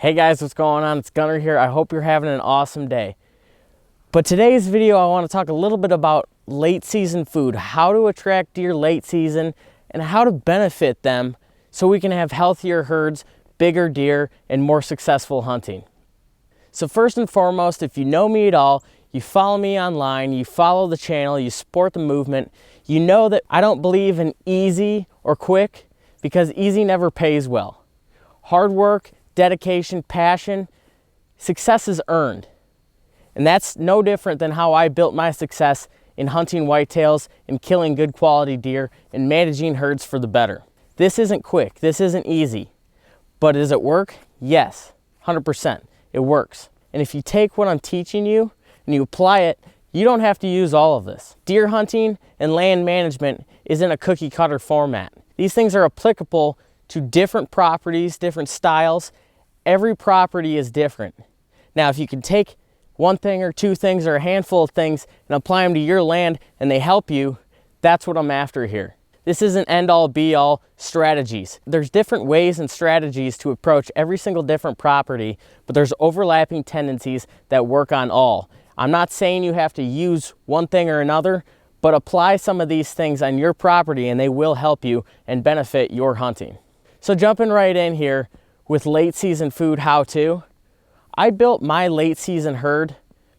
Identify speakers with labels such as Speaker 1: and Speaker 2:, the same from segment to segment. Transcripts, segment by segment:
Speaker 1: Hey guys, what's going on? It's Gunnar here. I hope you're having an awesome day. But today's video, I want to talk a little bit about late season food, how to attract deer late season, and how to benefit them so we can have healthier herds, bigger deer, and more successful hunting. So first and foremost, if you know me at all, you follow me online, you follow the channel, you support the movement, you know that I don't believe in easy or quick because easy never pays well. Hard work, dedication, passion, success is earned. And that's no different than how I built my success in hunting whitetails and killing good quality deer and managing herds for the better. This isn't quick, this isn't easy. But does it work? Yes, 100%. It works. And if you take what I'm teaching you and you apply it, you don't have to use all of this. Deer hunting and land management isn't a cookie cutter format. These things are applicable to different properties, different styles. Every property is different. Now, if you can take one thing or two things or a handful of things and apply them to your land and they help you, that's what I'm after here. This isn't end-all be-all strategies. There's different ways and strategies to approach every single different property, but there's overlapping tendencies that work on all. I'm not saying you have to use one thing or another, but apply some of these things on your property and they will help you and benefit your hunting. So jumping right in here with late season food how-to, I built my late season herd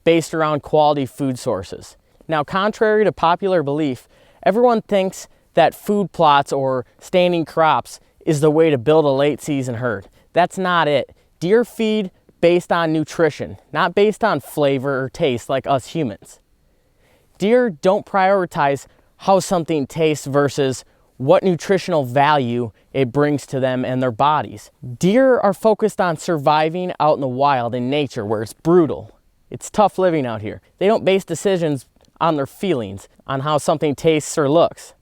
Speaker 1: based around quality food sources. Now, contrary to popular belief, everyone thinks that food plots or standing crops is the way to build a late season herd. That's not it. Deer feed based on nutrition, not based on flavor or taste like us humans. Deer don't prioritize how something tastes versus what nutritional value it brings to them and their bodies. Deer are focused on surviving out in the wild in nature where it's brutal. It's tough living out here. They don't base decisions on their feelings, on how something tastes or looks.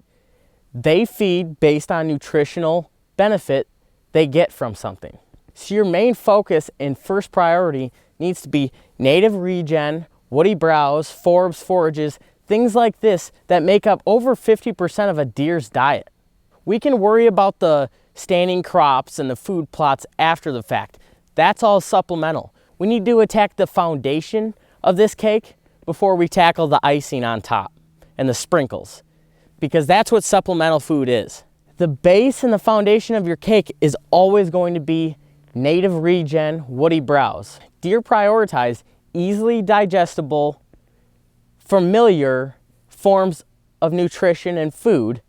Speaker 1: They feed based on nutritional benefit they get from something. So your main focus and first priority needs to be native regen, woody browse, forbs, forages, things like this that make up over 50% of a deer's diet. We can worry about the standing crops and the food plots after the fact. That's all supplemental. We need to attack the foundation of this cake before we tackle the icing on top and the sprinkles, because that's what supplemental food is. The base and the foundation of your cake is always going to be native regen, woody browse. Deer prioritize easily digestible, familiar forms of nutrition and food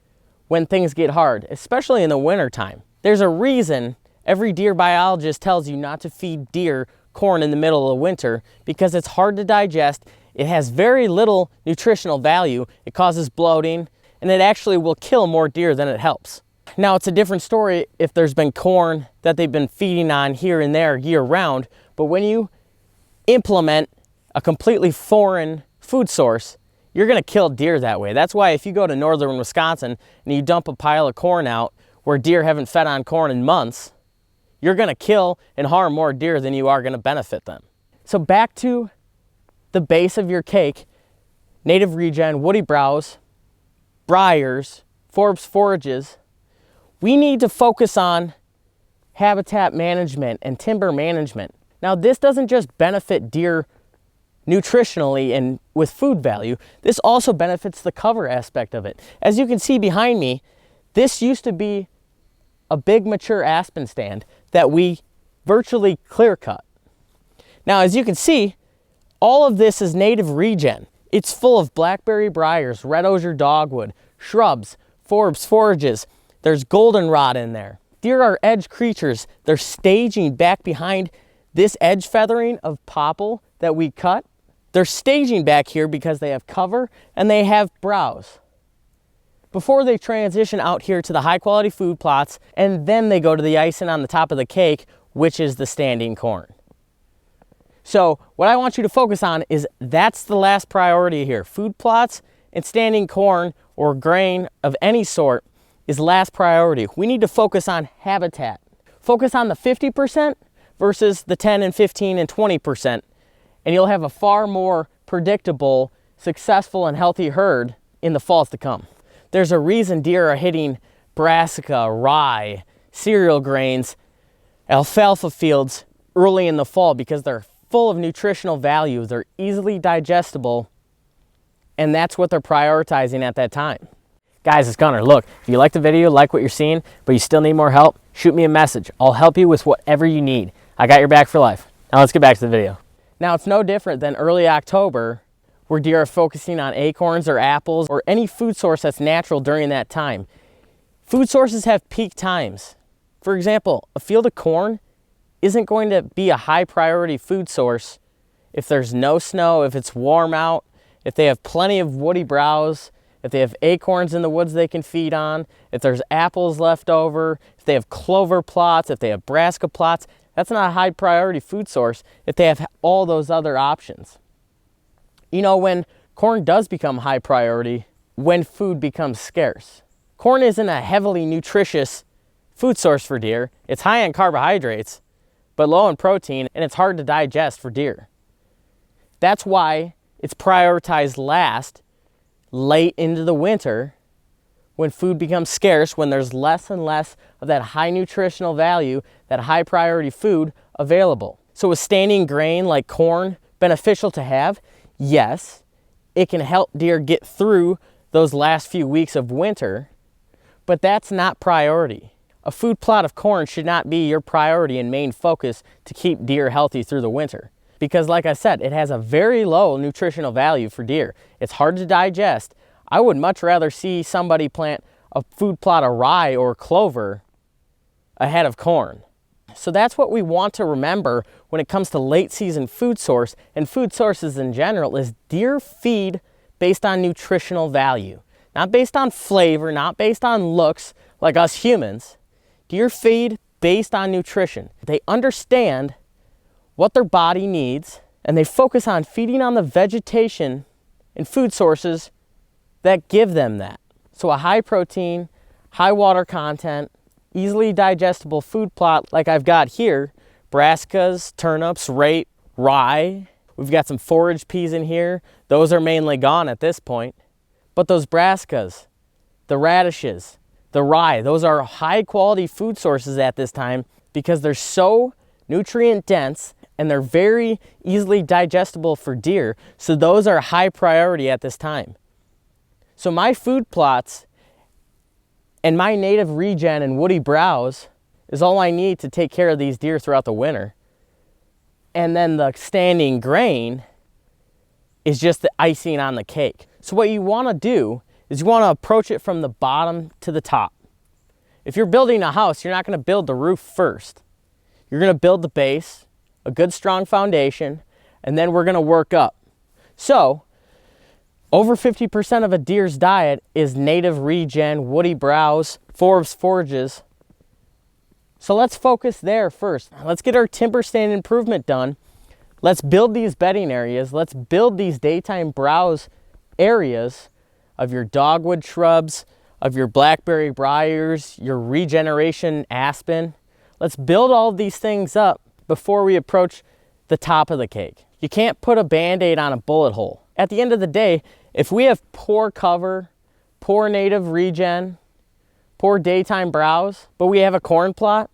Speaker 1: when things get hard, especially in the winter time. There's a reason every deer biologist tells you not to feed deer corn in the middle of winter, because it's hard to digest, it has very little nutritional value, it causes bloating, and it actually will kill more deer than it helps. Now, it's a different story if there's been corn that they've been feeding on here and there year round, but when you implement a completely foreign food source, you're gonna kill deer that way. That's why if you go to northern Wisconsin and you dump a pile of corn out where deer haven't fed on corn in months, you're gonna kill and harm more deer than you are gonna benefit them. So back to the base of your cake, native regen, woody browse, briars, forbs, forages. We need to focus on habitat management and timber management. Now, this doesn't just benefit deer nutritionally and with food value, this also benefits the cover aspect of it. As you can see behind me, this used to be a big mature aspen stand that we virtually clear cut. Now, as you can see, all of this is native regen. It's full of blackberry briars, red osier dogwood, shrubs, forbs, forages. There's goldenrod in there. Deer are edge creatures. They're staging back behind this edge feathering of popple that we cut. They're staging back here because they have cover and they have browse before they transition out here to the high quality food plots, and then they go to the icing on the top of the cake, which is the standing corn. So what I want you to focus on is that's the last priority here. Food plots and standing corn or grain of any sort is last priority. We need to focus on habitat. Focus on the 50% versus the 10 and 15 and 20%. And you'll have a far more predictable, successful, and healthy herd in the falls to come. There's a reason deer are hitting brassica, rye, cereal grains, alfalfa fields early in the fall because they're full of nutritional value, they're easily digestible, and that's what they're prioritizing at that time. Guys, it's Gunnar. Look, if you like the video, like what you're seeing, but you still need more help, shoot me a message. I'll help you with whatever you need. I got your back for life. Now let's get back to the video. Now it's no different than early October where deer are focusing on acorns or apples or any food source that's natural during that time. Food sources have peak times. For example, a field of corn isn't going to be a high priority food source if there's no snow, if it's warm out, if they have plenty of woody browse, if they have acorns in the woods they can feed on, if there's apples left over, if they have clover plots, if they have brassica plots. That's not a high priority food source if they have all those other options. You know, when corn does become high priority, when food becomes scarce. Corn isn't a heavily nutritious food source for deer. It's high in carbohydrates, but low in protein, and it's hard to digest for deer. That's why it's prioritized last, late into the winter, when food becomes scarce, when there's less and less of that high nutritional value, that high priority food available. So is standing grain like corn beneficial to have? Yes, it can help deer get through those last few weeks of winter, but that's not priority. A food plot of corn should not be your priority and main focus to keep deer healthy through the winter. Because like I said, it has a very low nutritional value for deer. It's hard to digest. I would much rather see somebody plant a food plot of rye or clover ahead of corn. So that's what we want to remember when it comes to late season food source and food sources in general is deer feed based on nutritional value. Not based on flavor, not based on looks like us humans. Deer feed based on nutrition. They understand what their body needs and they focus on feeding on the vegetation and food sources that give them that. So a high protein, high water content, easily digestible food plot like I've got here, brassicas, turnips, rape, rye. We've got some forage peas in here. Those are mainly gone at this point. But those brassicas, the radishes, the rye, those are high quality food sources at this time because they're so nutrient dense and they're very easily digestible for deer. So those are high priority at this time. So my food plots and my native regen and woody browse is all I need to take care of these deer throughout the winter. And then the standing grain is just the icing on the cake. So what you want to do is you want to approach it from the bottom to the top. If you're building a house, you're not going to build the roof first. You're going to build the base, a good strong foundation, and then we're going to work up. So over 50% of a deer's diet is native regen, woody browse, forages. So let's focus there first. Let's get our timber stand improvement done. Let's build these bedding areas. Let's build these daytime browse areas of your dogwood shrubs, of your blackberry briars, your regeneration aspen. Let's build all of these things up before we approach the top of the cake. You can't put a Band-Aid on a bullet hole. At the end of the day, if we have poor cover, poor native regen, poor daytime browse, but we have a corn plot,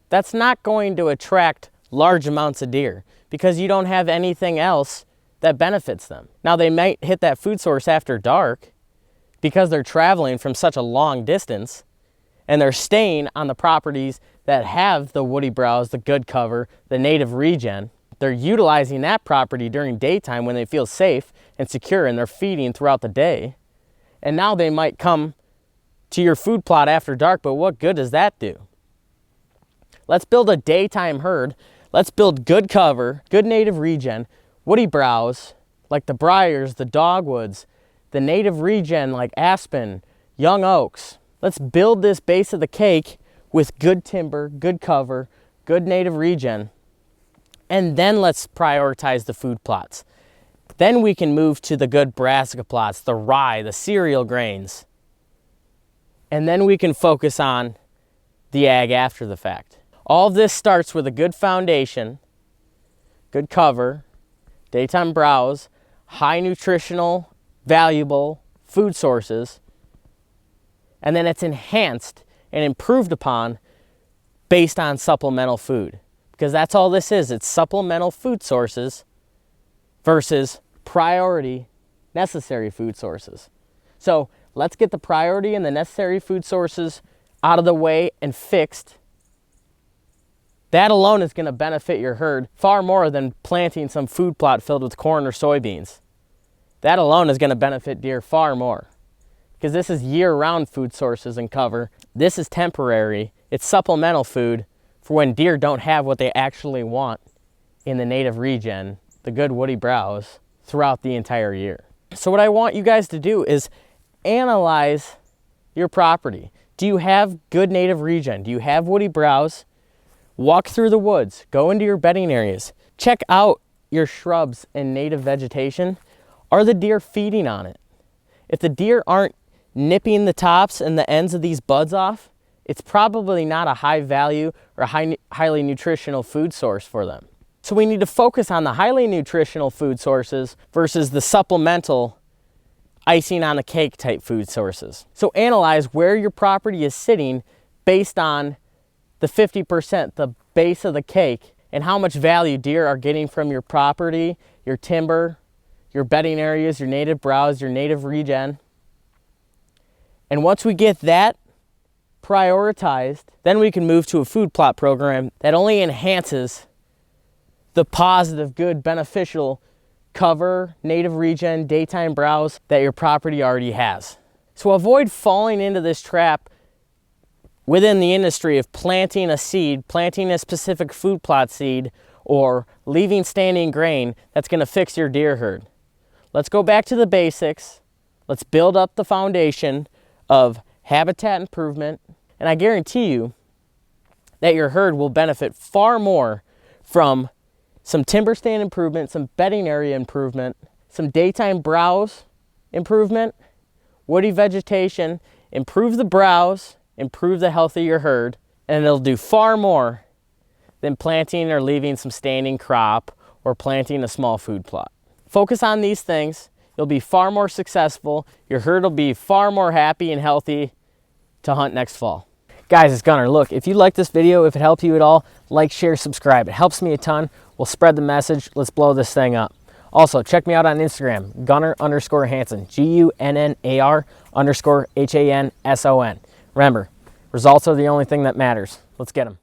Speaker 1: that's not going to attract large amounts of deer because you don't have anything else that benefits them. Now they might hit that food source after dark because they're traveling from such a long distance and they're staying on the properties that have the woody browse, the good cover, the native regen. They're utilizing that property during daytime when they feel safe and secure and they're feeding throughout the day. And now they might come to your food plot after dark, but what good does that do? Let's build a daytime herd. Let's build good cover, good native regen, woody browse, like the briars, the dogwoods, the native regen like aspen, young oaks. Let's build this base of the cake with good timber, good cover, good native regen. And then let's prioritize the food plots. Then we can move to the good brassica plots, the rye, the cereal grains. And then we can focus on the ag after the fact. All of this starts with a good foundation, good cover, daytime browse, high nutritional, valuable food sources, and then it's enhanced and improved upon based on supplemental food. because that's all this is. It's supplemental food sources versus priority necessary food sources. So let's get the priority and the necessary food sources out of the way and fixed. That alone is going to benefit your herd far more than planting some food plot filled with corn or soybeans. That alone is going to benefit deer far more, because this is year-round food sources and cover. This is temporary. It's supplemental food for when deer don't have what they actually want in the native regen, the good woody browse, throughout the entire year. So what I want you guys to do is analyze your property. Do you have good native regen? Do you have woody browse? Walk through the woods, go into your bedding areas, check out your shrubs and native vegetation. Are the deer feeding on it? If the deer aren't nipping the tops and the ends of these buds off, it's probably not a high value or highly nutritional food source for them. So we need to focus on the highly nutritional food sources versus the supplemental icing on the cake type food sources. So analyze where your property is sitting based on the 50%, the base of the cake, and how much value deer are getting from your property, your timber, your bedding areas, your native browse, your native regen. And once we get that prioritized, then we can move to a food plot program that only enhances the positive, good, beneficial cover, native regen, daytime browse that your property already has. So avoid falling into this trap within the industry of planting a seed, planting a specific food plot seed, or leaving standing grain that's going to fix your deer herd. Let's go back to the basics. Let's build up the foundation of habitat improvement, and I guarantee you that your herd will benefit far more from some timber stand improvement, some bedding area improvement, some daytime browse improvement, woody vegetation, improve the browse, improve the health of your herd, and it'll do far more than planting or leaving some standing crop or planting a small food plot. Focus on these things. You'll be far more successful. Your herd will be far more happy and healthy to hunt next fall. Guys, it's Gunnar. Look, if you like this video, if it helped you at all, like, share, subscribe. It helps me a ton. We'll spread the message. Let's blow this thing up. Also, check me out on Instagram, Gunnar_Hanson, GUNNAR_HANSON. Remember, results are the only thing that matters. Let's get them.